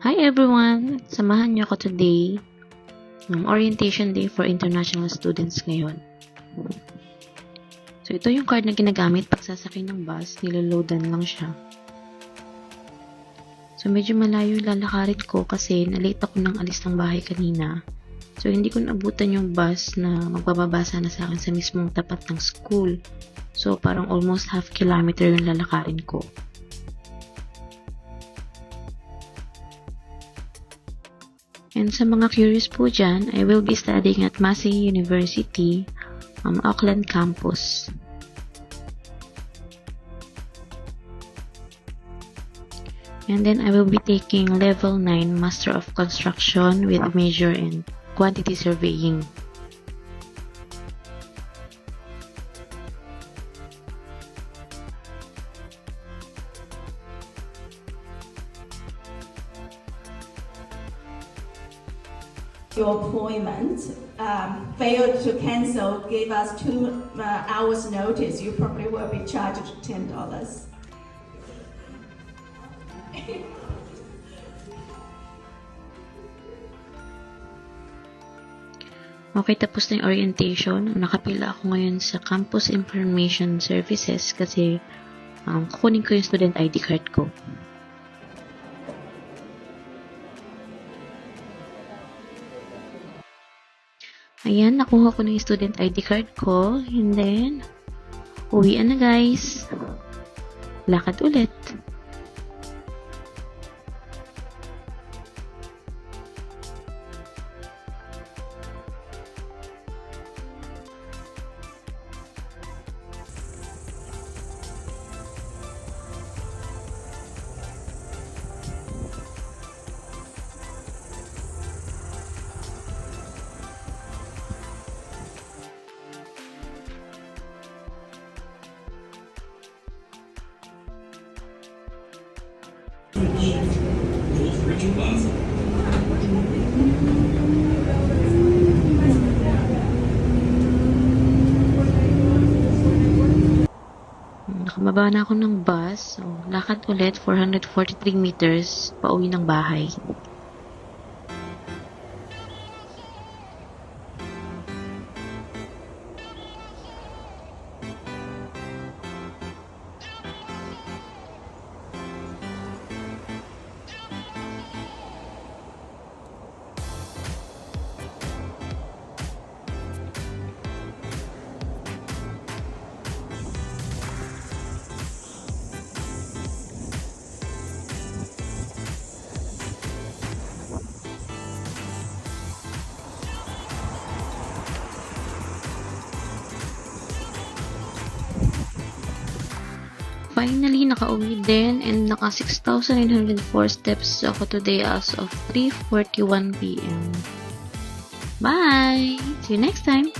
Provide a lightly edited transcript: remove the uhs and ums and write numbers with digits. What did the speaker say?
Hi everyone! Samahan niyo ako today ng orientation day for international students ngayon. So ito yung card na ginagamit pag sasakay ng bus, niloloadan lang siya. So medyo malayo yung lalakarin ko kasi nalate ako ng alis ng bahay kanina. So hindi ko naabutan yung bus na magbababasa na sa akin sa mismong tapat ng school. So parang almost half kilometer yung lalakarin ko. And sa mga curious po dyan, I will be studying at Massey University, Auckland campus. And then I will be taking Level 9 Master of Construction with Major in Quantity Surveying. Your appointment failed to cancel, gave us 2 hours notice, you probably will be charged $10. Okay, tapos na yung orientation. Nakapila ako ngayon sa Campus Information Services kasi kukunin ko yung student ID card ko. Ayan, nakuha ko na yung student ID card ko. And then, uwian na guys. Lakad ulit. Nakababa na ako ng bus. So, lakad ulit 443 meters pauwi ng bahay. Finally, nakauwi din and naka 6,904 steps ako today as of 3:41 p.m. Bye! See you next time!